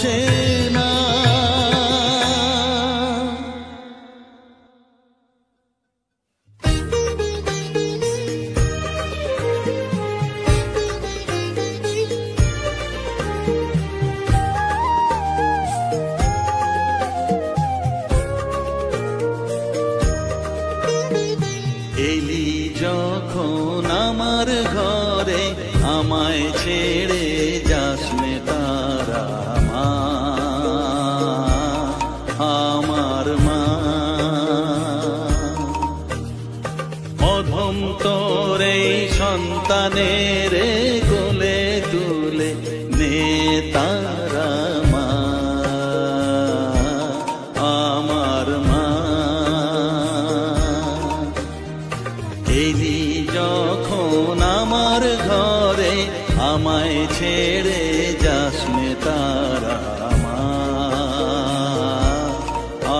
বসে না। এলি যখন আমার ঘরে আমায় ছেড়ে যাস নে তারা মা, আমার মা। অধম তোর এই সন্তানের কোলে তুলে নে তারা মা, আমার মা। এলি যখন আমার ঘরে আমায় ছেড়ে যাস নে তারা মা,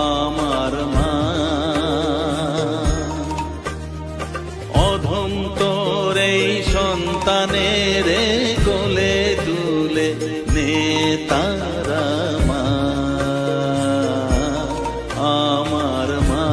আমার মা। অধম তোর এই সন্তানের কোলে তুলে নে তারা মা, আমার মা।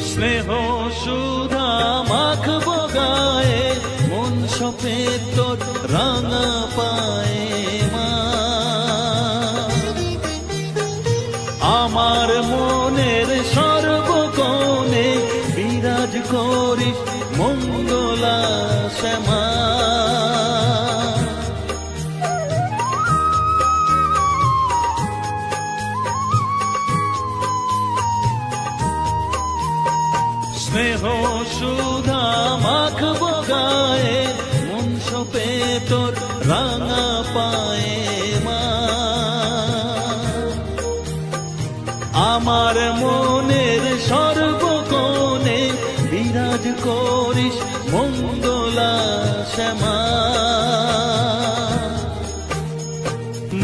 স্নেহ সুধা মাখবো গায়ে, মন সপে তোর রাঙা পায়ে মা। আমার মনের সর্বকোণে বিরাজ করিস মঙ্গলা শ্যামা। স্নেহ সুধা মাখবো গায়ে, মন সপে তোর রাঙা পায়ে মা। আমার মনের সর্বকোণে বিরাজ করিস মঙ্গলা শ্যামা।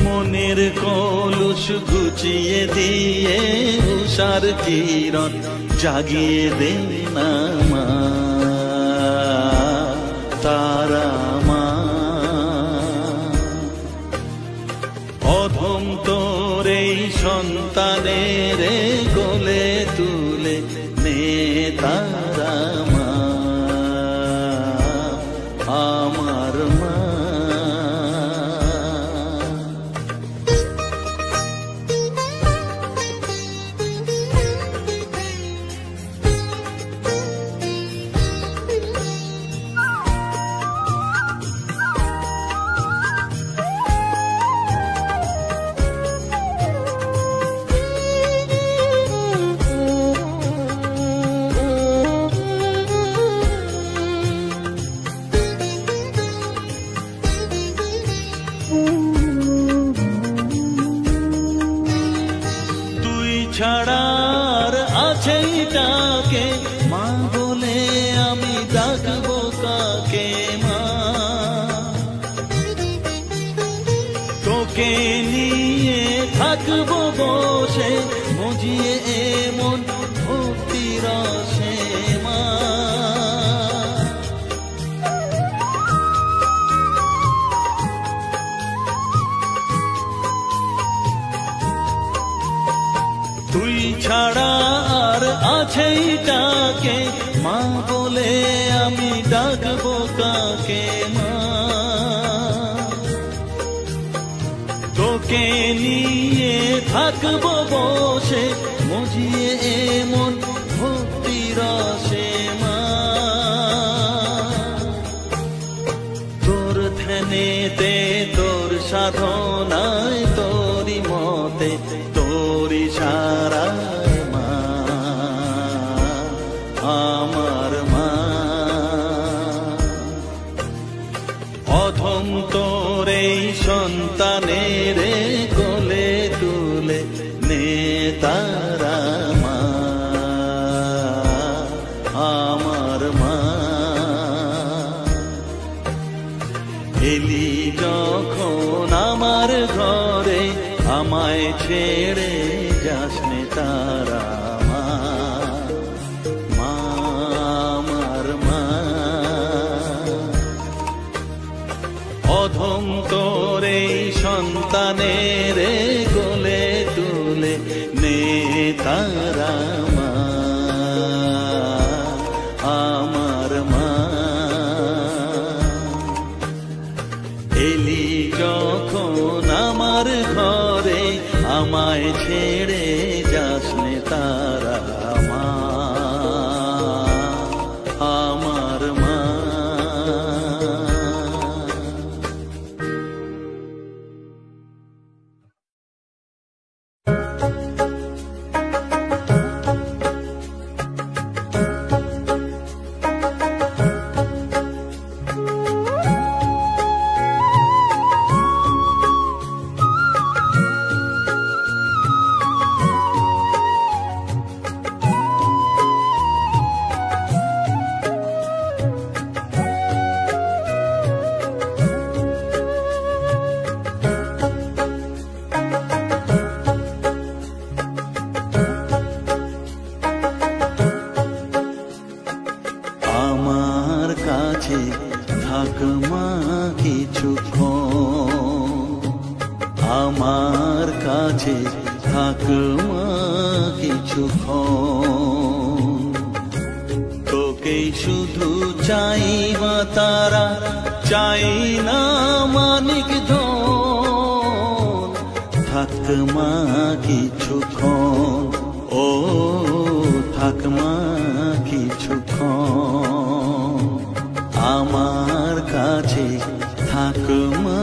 মনের কলুষ ঘুচিয়ে দিয়ে উষার কিরণ জাগিয়ে দে না মা, তারা মা। অধম তোর এই সন্তানের কোলে তুলে নে তারা মা, আমার মা। ছাড়ার আছে ডাকে মা বলে আমি ডাকবো কাকে মা। তোকে নিয়ে থাকবো বসে মজিয়ে এমন ভক্তি রসে মা। তুই ছাড়া আর আছেই ডাকে মা বলে আমি ডাকবো কাকে মা। তোকে নিয়ে থাকবো বসে মজিয়ে এমন ভক্তি রসে মা। তোর ধ্যানেতে তোর সাধনায় তোরি মতে তোরি সারায় মা, আমার মা। অধম তোর এই সন্তানের কোলে তুলে নে তারা মা, ছেড়ে যাস নে তারা মা, মা আমার মা। অধম তোর এই সন্তানের কোলে তুলে নে তারা মা, আমার মা। এলি যখন আমার ঘরে আমায় ছেড়ে যাস নে তারা মা, আমার মা। আমার কাছে থাক মা কিছুক্ষণ, আমার কাছে থাক মা কিছুক্ষণ। তোকেই শুধু চাই মা তারা, চাই না মানিক ধন। থাক মা কিছুক্ষণ, ও থাক মা কিছুক্ষণ। আমার কাছে থাক মা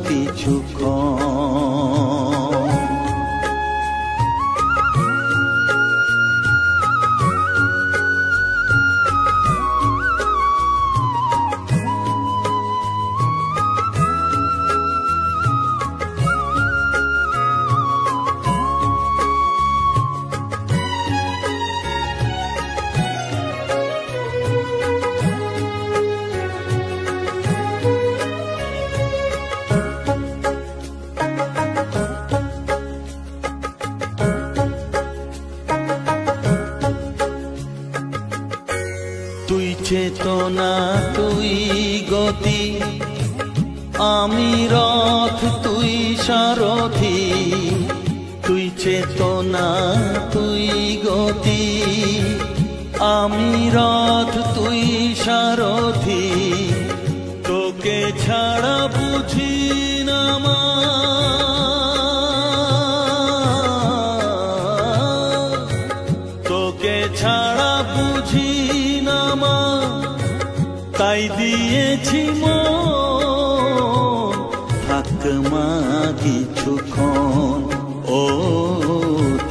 কিছুক্ষণ। তুই চেতনা তুই গতি, আমি রথ তুই সারথি। তুই চেতনা তুই গতি, আমি রথ তুই সারথি। তোকে ছাড়া বুঝি না মা, তোকে ছাড়া বুঝি না মা। তাই দিয়েছি মন, থাক মা কিছুক্ষণ, ও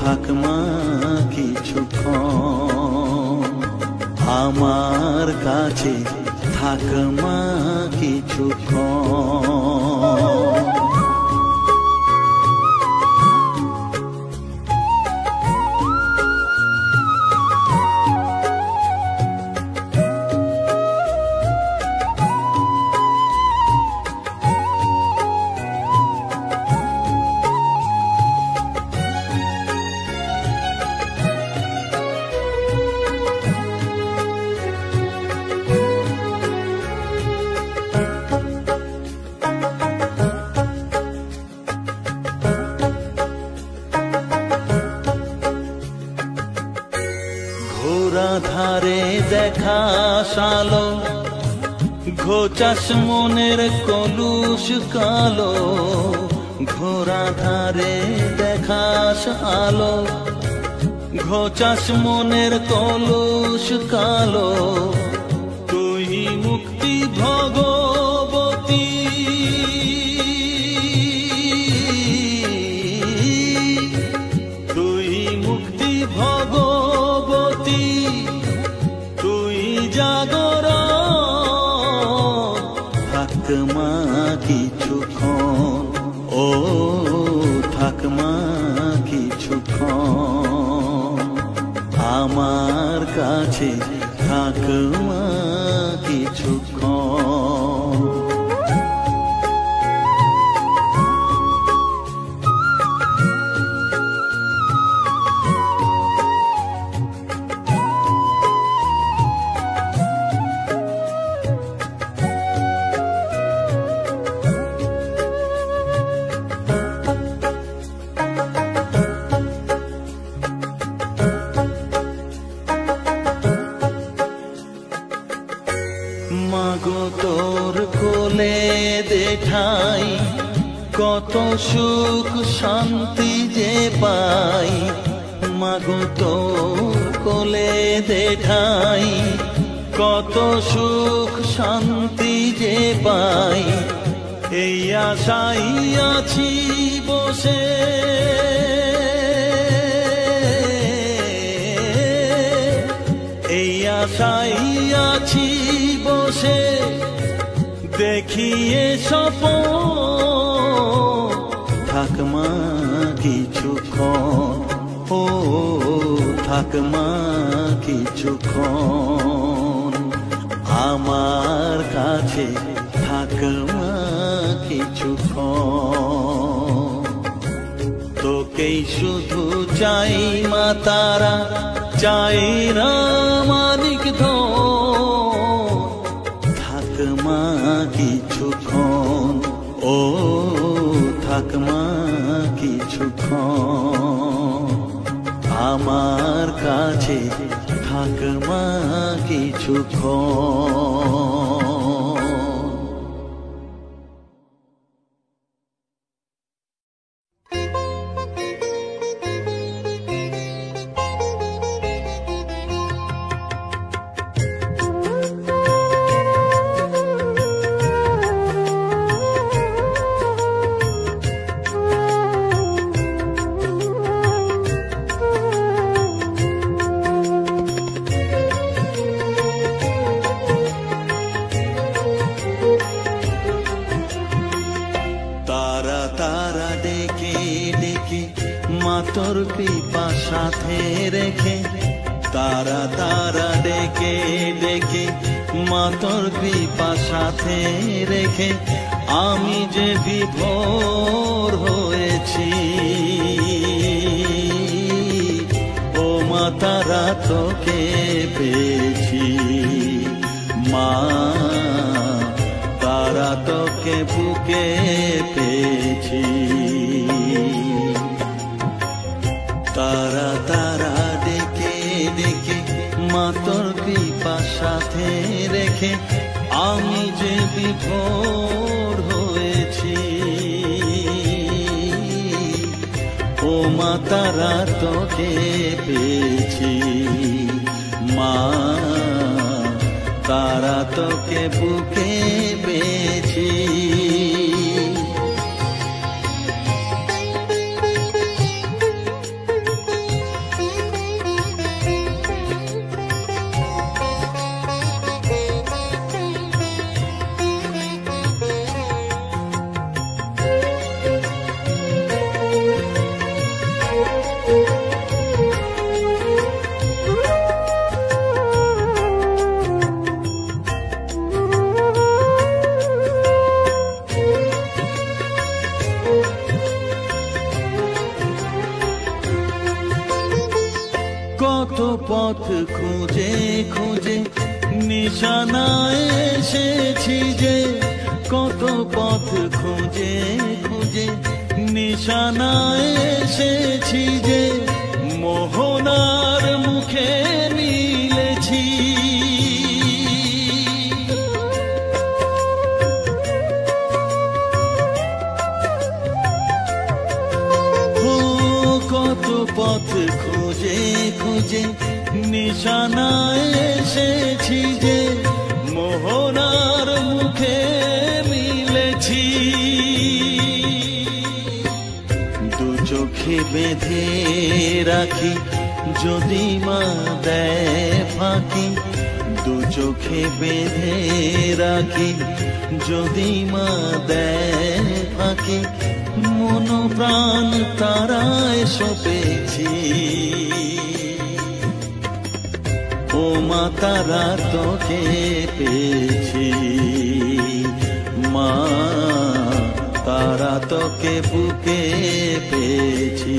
থাক মা কিছুক্ষণ। আমার কাছে থাক মা কিছুক্ষণ। ঘোরা ধারে দেখা সালো, ঘোচাস মনের কলুষ কালো। ঘোরা ধারে দেখাস আলো, ঘোচাস মনের কলুষ কালো। তুই মুক্তি ভগবতী, তুই মুক্তি ভগবতী। তুই জাগরণ, থাক মা কিছুক্ষণ, ও থাক মা কিছুক্ষণ। আমার কাছে থাক মা কিছুক্ষণ। কত সুখ শান্তি যে পাই, মাগো তোর কোলে দেখাই। কত সুখ শান্তি যে পাই, এই আশাই আছি বসে। এই আশাই আছি বসে, দেখিয়ে স্বপন থাক মা কিছুক্ষণ, ও থাক মা কিছুক্ষণ আমার কাছে, থাক মা কিছুক্ষণ। তোকেই শুধু চাই মা তারা, চাই না মানিক ধন, থাক মা কিছুক্ষণ, ও থাক মা কিছুক্ষণ আমার কাছে, থাক মা কিছুক্ষণ। তোর কৃপা সাথে রেখে, তারা তারা ডেকে ডেকে মা তোর কৃপা সাথে রেখে, আমি যে বিভোর হয়েছি। ও মা তারা তোকে পেয়েছি, মা তারা তোকে বুকে পেয়েছি। তারা তারা ডেকে ডেকে মা তোর কৃপা সাথে রেখে, আমি যে বিভোর হয়েছি। ও মা তারা তোকে পেয়েছি, মা তারা তোকে বুকে পেয়েছি। কত পথ খুঁজে খুঁজে নিশানায় এসেছি যে, কত পথ খুঁজে খুঁজে নিশানায় এসেছি যে, মোহনার মুখে মিলেছি। কত পথ খুঁজে খুঁজে নিশানায় এসেছি যে, মোহনার মুখে মিলেছি। দু চোখে বেঁধে রাখি যদি মা দেয় ফাঁকি, দু চোখে বেঁধে রাখি যদি মা দেয় ফাঁকি, মন প্রাণ তারায় সপেছি। ও মা তারা তোকে পেয়েছি, মা তারা তোকে বুকে পেয়েছি।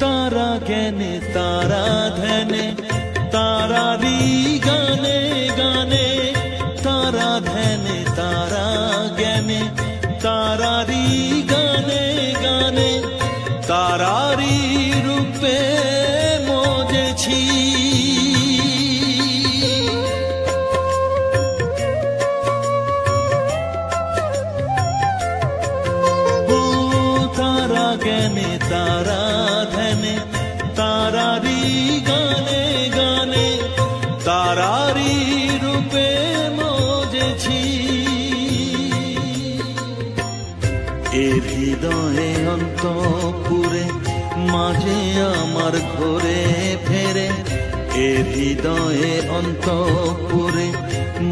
তারা জ্ঞানে তারা ধ্যানে, তারা জ্ঞানে তারা ধ্যানে তারারি গানে গানে তারারি রূপে মজেছি এর হৃদয়ে অন্তপুরে মাঝে আমার ঘরে ফেরে এর হৃদয়ে অন্তপুরে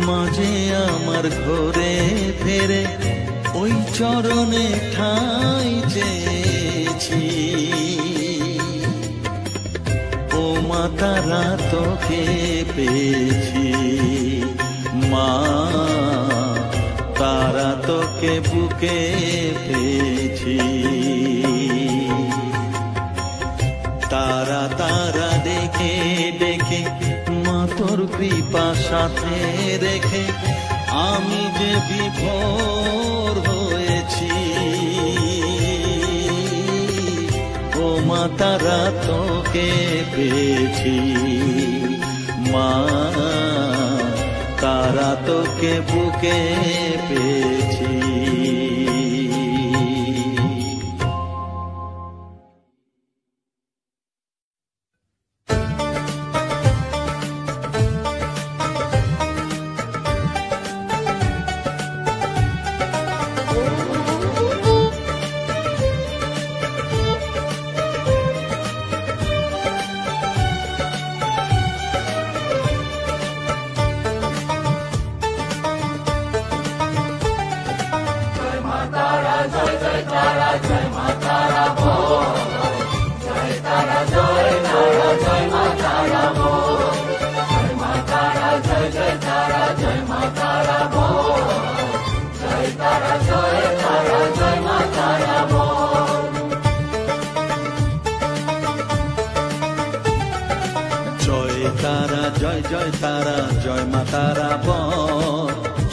মাঝে আমার ঘরে ফেরে ওই চরণে ঠাই চেয়েছি ও মা তারা তোকে পেয়েছি মা তারা তোকে বুকে পেয়েছি তারা তারা দেখে দেখে মা তোর কৃপা সাথে রেখে আমি যে বিভোর হয়েছি ও মা তারা তোকে পেয়েছি মা তারা তোকে বুকে পেয়েছি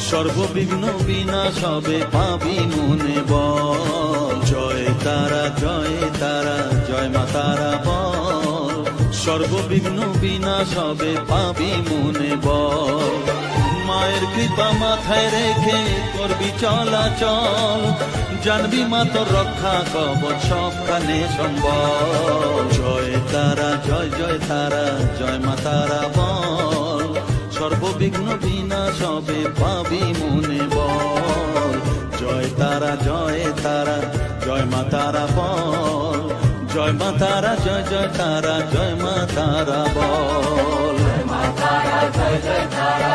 সর্ববিঘ্ন বিনাশ হবে পাবি মনে বল জয় তারা জয় মা তারা বল সর্ববিঘ্ন বিনাশ হবে পাবি মনে বল মায়ের কৃপা মাথায় রেখে করবি চলাচল জানবি মা তোর রক্ষা কবচ সবখানে সম্বল জয় তারা জয় মা তারা বল সর্ববিঘ্ন বিনাশ হবে পাবি মনে বল জয় তারা জয় মা তারা বল জয় মা তারা জয় তারা জয় মা তারা বল জয় মা তারা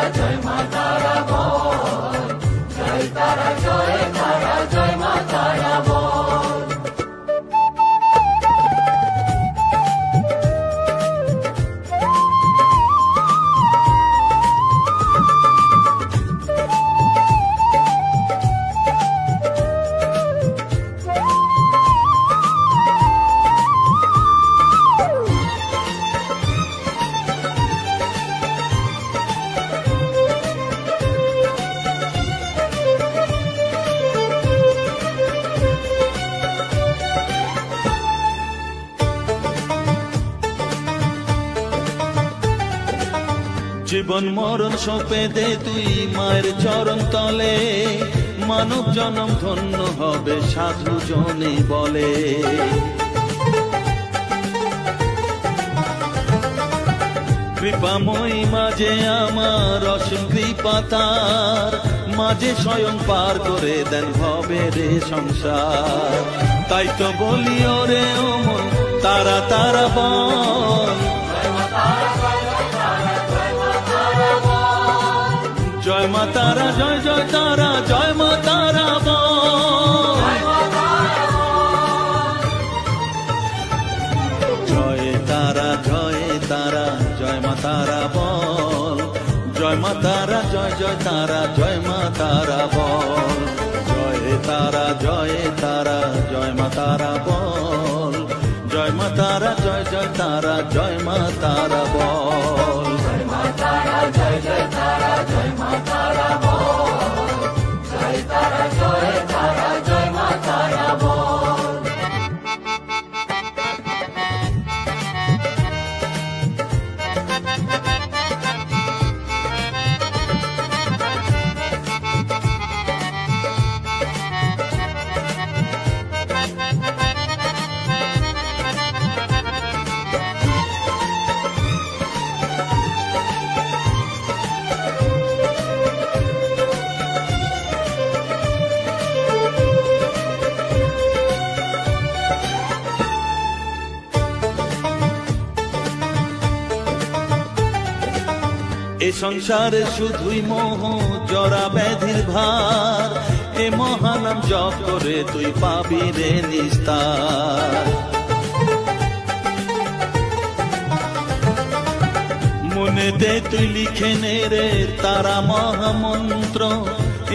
জয় মা তারা বল জয় তারা জয় মা তারা বল জীবন মরণ সঁপে দে তুই মায়ের চরণ তলে মানব জনম ধন্য হবে সাধু জনে বলে কৃপাময়ী মাঝে আমার অসীম কৃপা তার মাঝে স্বয়ং পার করে দেন ভবের সংসার তাই তো বলি ওরে ও মন তারা তারা বল জয় মা তারা জয় তারা জয় মা তারা বল জয় তারা জয় মা তারা বল জয় মা তারা জয় তারা জয় মা তারা বল জয় তারা জয় মা তারা বল জয় মা তারা জয় তারা জয় মা তারা বল জয় মা তারা জয় তারা জয় মা তারা বল জয় তারা জয় মা তারা বল সংসারে শুধুই মোহ জরা ব্যাধির ভার, এ মহানাম জপ করে তুই পাবি রে নিস্তার। মনে দে তুই লিখে নে রে তারা মহামন্ত্র,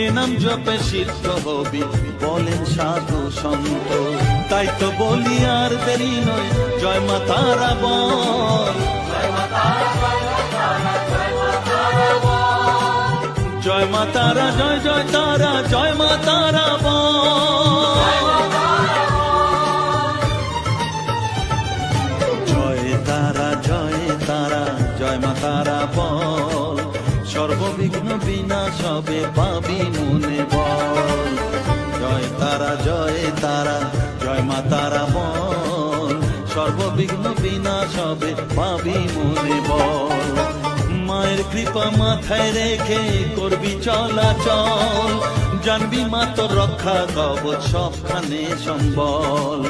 এ নাম জপে সিদ্ধ হবি বলেন সাধু সন্ত। তাই তো বলি আর দেরি নয়, জয় মা তারা বল, জয় মা তারা, জয় জয় তারা, জয় মা তারা বল, জয় তারা, জয় তারা, জয় মা তারা বল, সর্ববিঘ্ন বিনাশ হবে পাবি মনে বল। জয় তারা, জয় তারা, জয় মা তারা বল, সর্ববিঘ্ন বিনাশ হবে পাবি মনে বল। মায়ের কৃপা মাথায় রেখে করবি চলাচল, জানবি মা তোর রক্ষা কবচ সবখানে সম্বল।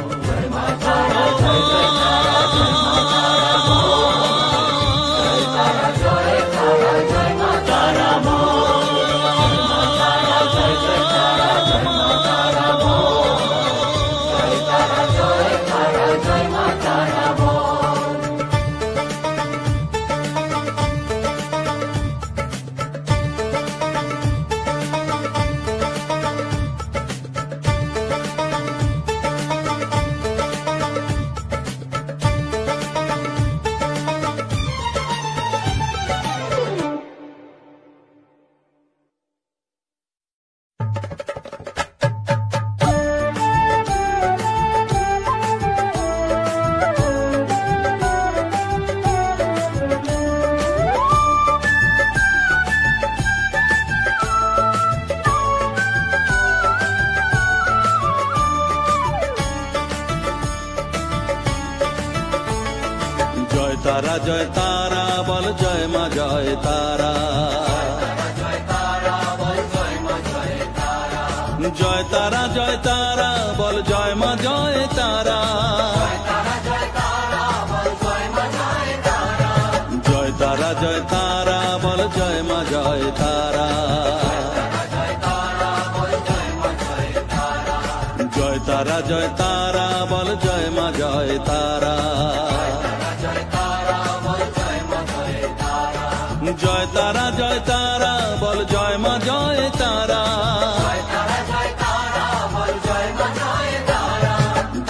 তারা, জয় তারা বল, জয় মা জয় তারা, জয় তারা, জয় তারা বল, জয় মা জয় তারা, জয় তারা, জয় তারা বল, জয় মা জয় তারা, জয় তারা, জয় তারা বল, জয় মা জয় তারা, জয় তারা, জয় তারা বল, জয় মা জয় তারা,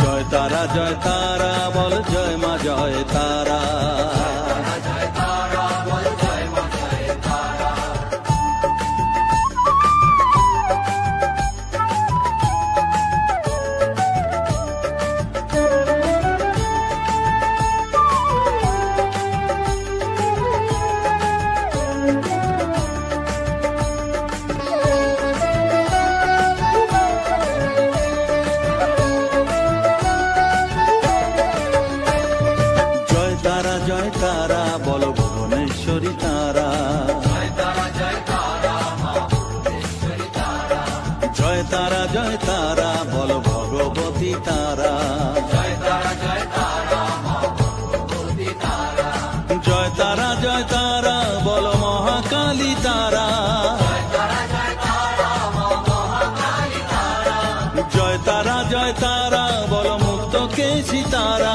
জয় তারা, জয় তারা বল, জয় মা জয় তারা। জয় তারা বল, ভুবনেশ্বরী তারা, জয় তারা, জয় তারা বল, ভগবতী তারা, জয় তারা, জয় তারা বল, মহাকালী তারা, জয় তারা, জয় তারা বল, মুক্তকেশী তারা,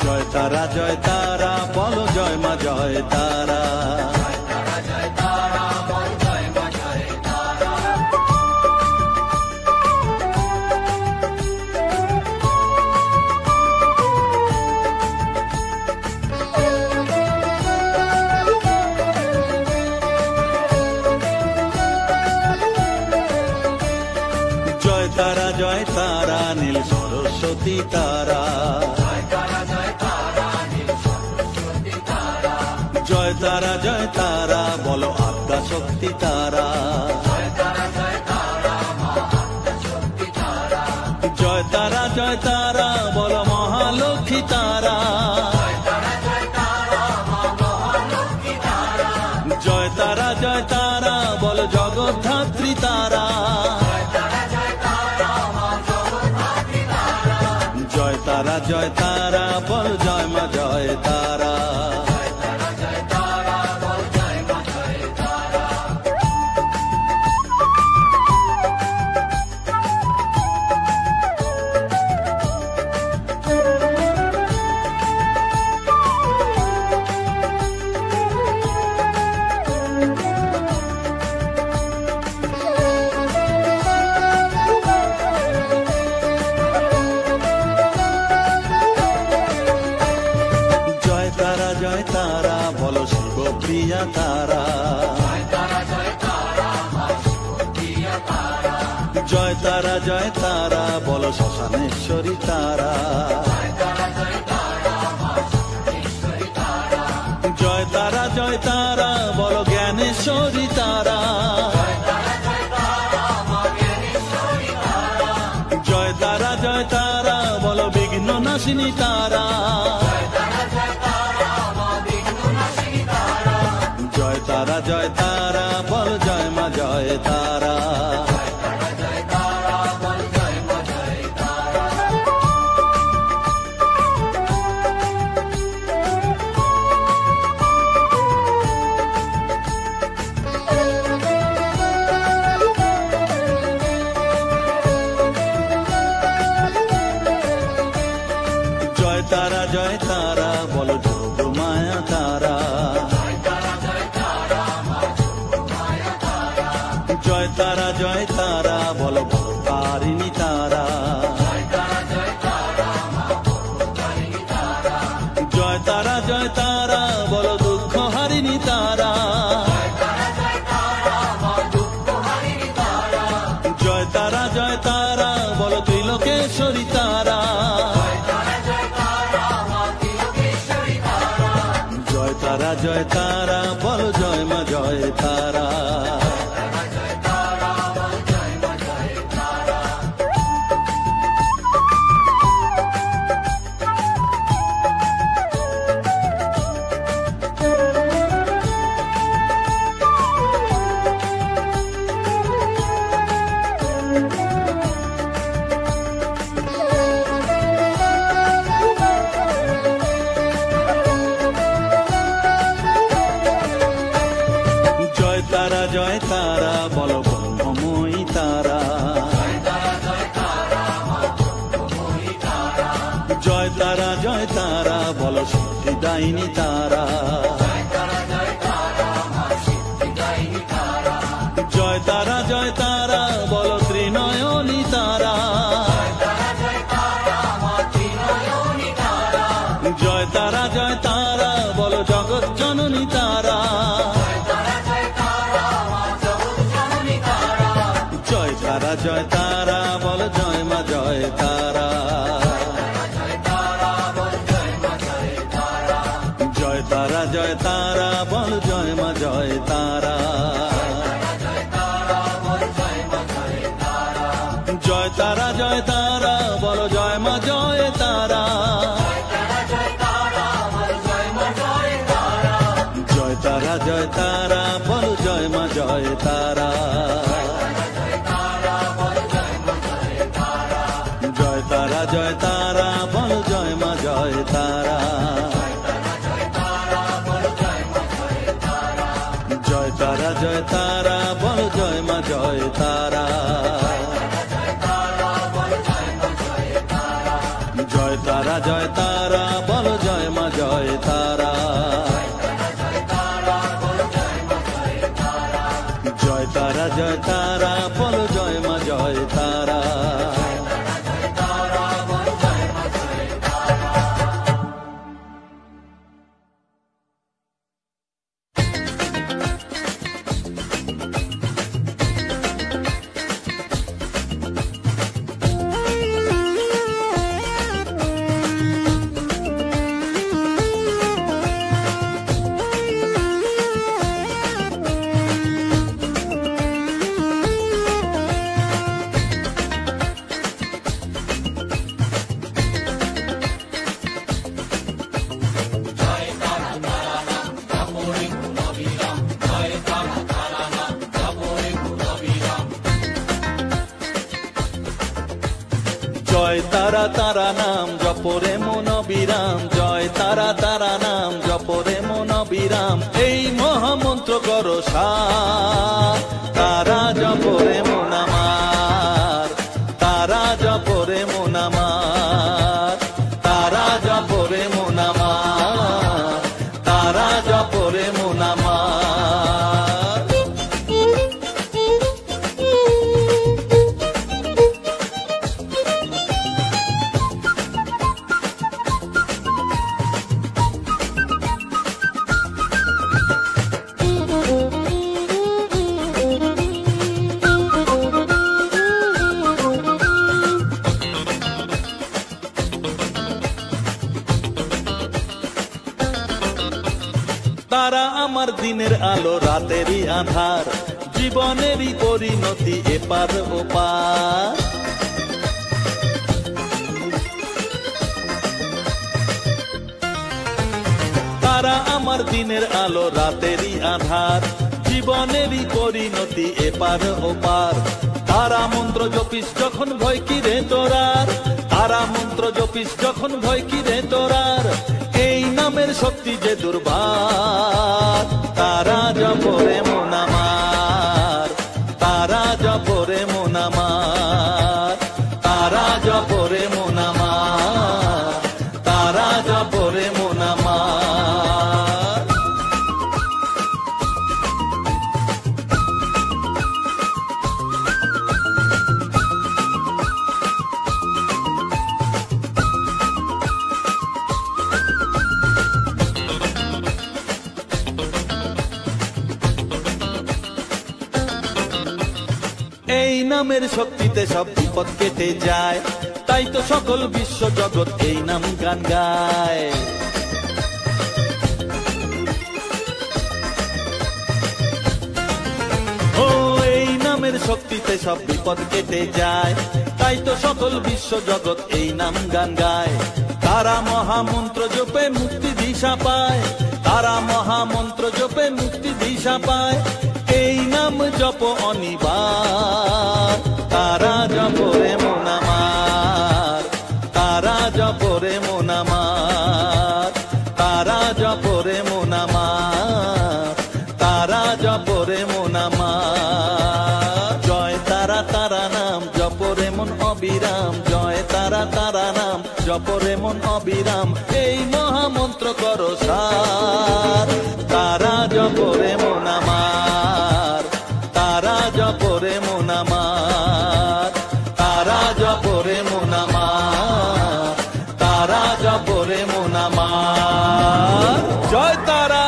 জয় তারা, জয় তারা বল, জয় মা জয় তারা, জয় তারা, জয় তারা নীল সরস্বতী তারা, জয় তারা, জয় তারা বলো আদ্যা শক্তি তারা, জয় তারা, জয় তারা বলো মহালক্ষ্মী তারা, জয় তারা, জয় তারা বলো জগদ্ধাত্রী তারা, জয় তারা, জয় তারা বল, জয় মা জয় দিয়া তারা, জয় তারা জয় তারা বলো শ্মশানেশ্বরী তারা, জয় তারা জয় তারা বলো জ্ঞানেশ্বরী তারা, জয় তারা জয় তারা বলো বিঘ্ন নাশিনী তারা, জয় তারা জয় তারা বল জয় মা জয় তারা। জয় তারা জয় তারা বলো যোগ মায়া তারা, জয় তারা জয় তারা বলো ভবতারিণী তারা, জয় তারা জয় তারা বলো দুঃখ হারিণী তারা, জয় তারা জয় তারা বলো ত্রিলোকেশ্বরী তারা, জয় তারা জয় তারা বলো জয় মা জয় তারা। জয় তারা জয় তারা বলো ব্রহ্মময়ী তারা, জয় তারা জয় তারা বলো সিদ্ধিদায়িনী তারা, জয় তারা জয় তারা বলো ত্রিনয়নী তারা, জয় তারা জয় তারা বলো জগৎ জননী তারা, জয় তারা জয় তারা বল জয় মা জয় তারা, জয় তারা জয় তারা বল জয় মা জয় তারা, জয় তারা জয় তারা বলো জয় মা জয় তারা, জয় তারা জয় তারা বল জয় মা জয় তারা, জয় তারা জয় তারা বল জয় মা জয় তারা, জয় তারা জয় তারা বল জয় মা জয় তারা, জয় তারা জয় তারা বল জয় মা জয় তারা, জয় তারা জয় তারা বল জয় মা জয় তারা। জয় তারা তারা নাম জপরে মন বিরাম, জয় তারা তারা নাম জপরে মন বিরাম, এই মহামন্ত্র করো সার, তারা জপরে মন আমার, তারা জপরে মন আমার, তারা জপরে মন আমার, তারা জপরে মন আমার। আমার দিনের আলো রাতেরই আধার, জীবনেরই পরিণতি এপার ওপার। তারা আমার দিনের আলো রাতেরই আধার, জীবনেরই পরিণতি এপার ওপার। তারা মন্ত্র জপিস যখন ভয় কি রে তোরার, তারা মন্ত্র জপিস যখন ভয় কি রে তোরার, এই নামের শক্তি যে দুর্বার। তারা জপরে মন আমার, তারা জপরে মন আমার, তারা জপরে মন আমার, তারা জপরে মন আমার। এই নামের শক্তিতে সব বিপদ কেটে যায়, তাই তো সকল বিশ্ব জগৎ এই নাম গান গায়। ও এই নামের শক্তিতে সব বিপদ কেটে যায়, তাই তো সকল বিশ্ব জগৎ এই নাম গান গায়। তারা মহামন্ত্র জপে মুক্তি দিশা পায়, তারা মহামন্ত্র জপে মুক্তি দিশা পায়, এই নাম জপ অনিবার। তারা জপরে মন আমার, তারা জপরে মন আমার, তারা জপরে মন আমার, তারা জপরে মন আমার। জয় তারা তারা নাম জপরে মন অবিরাম, জয় তারা তারা নাম জপরে মন অবিরাম, এই মহামন্ত্র করো সার। তারা জপরে মন আমার, তারা জপরে মন আমার, তারা জপরে মন আমার, তারা জপরে মন আমার। জয় তারা।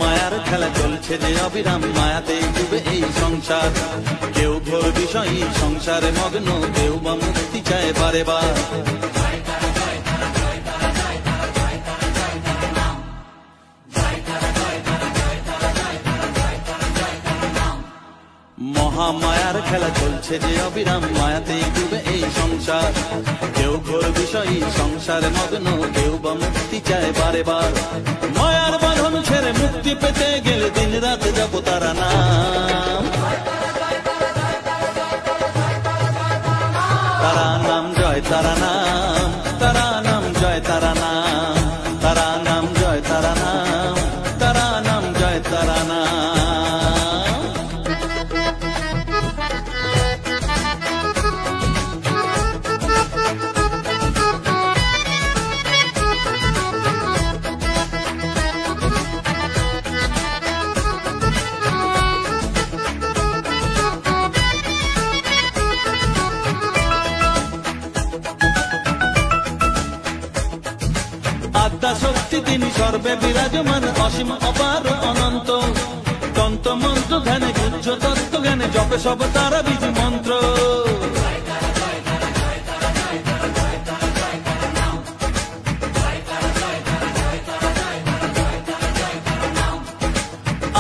মায়ার খেলা চলছে যে অবিরাম, মায়াতে ডুবে এই সংসার। কেউ ঘোর বিষয়ী সংসারে মগ্ন, কেউ বা মুক্তি চায় বারে বার। মহামায়ার খেলা চলছে যে অবিরাম, মায়াতে ডুবে এই সংসার। কেউ ঘোর বিষয়ী সংসারে মগ্ন, কেউ বা মুক্তি চায় বারে বার। মায়ার বাঁধন ছেড়ে মুক্তি পেতে গেলে দিন রাত জপ তারা নাম, তারা নাম জয় তারা নাম, তারা নাম জয় তারা নাম, তারা নাম জয় তারা নাম, তারা নাম জয় তারা নাম। আদ্যা শক্তি তিনি সর্বে বিরাজমান, অসীম অপার অনন্ত। তন্ত্র মন্ত্র ধ্যানে গুজ্জ তত্ত্ব জ্ঞানে জপে সব তারা বীজ মন্ত্র।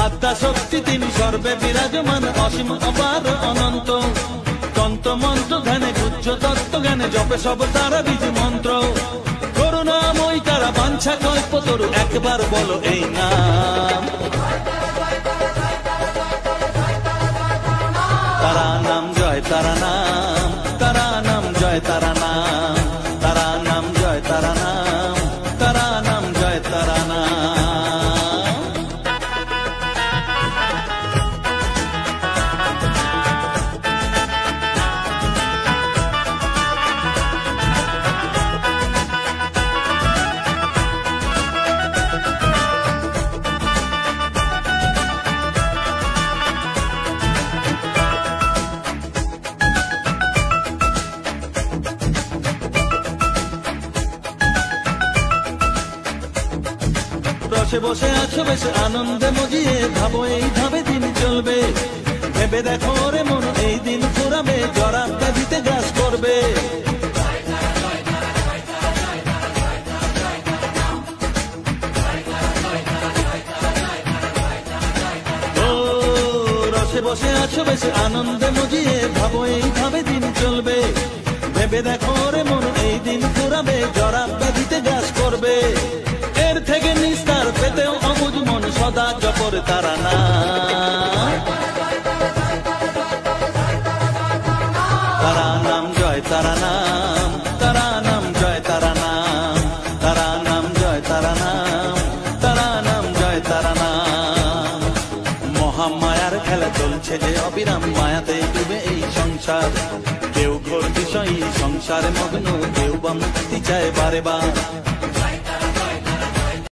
আদ্যা শক্তি তিনি সর্বে বিরাজমান, অসীম অপার অনন্ত। তন্ত্র মন্ত্র ধ্যানে গুজ্জ তত্ত্ব জ্ঞানে জপে সব তারা বীজ মন্ত্র। করুণাময়ী তারা বাঞ্ছা কল্পতরু, একবার বলো এই নাম। তারা নাম জয় তারা নাম, তারা জয় তারা নাম, তারা নাম জয় তারা নাম, তারা নাম জয় তারা নাম। বসে বসে আছো বেশ আনন্দে মজিয়ে, ভাবো এইভাবে দিন চলবে, ভেবে দেখো রে মন এই দিন ফুরাবে, জরাব ব্যাধিতে গ্রাস করবে। ও রসে বসে আছো বেশ আনন্দে মজিয়ে, ভাবো এইভাবে দিন চলবে, ভেবে দেখো রে মন এই দিন ফুরাবে, জরাব ব্যাধিতে গ্রাস করবে। এর থেকে নিস্তার পেতেও অবুঝ মন সদা জপর তারা নাম, তারা নাম জয় তারা নাম, তারা নাম জয় তারা নাম, তারা নাম জয় তারা নাম, তারা নাম জয় তারা নাম। মহামায়ার খেলা চলছে যে অবিরাম, মায়াতে ডুবে এই সংসার, কেউ ঘোর বিষয়ী সংসারে মগ্ন, কেউ বা মুক্তি চায় বারে বার।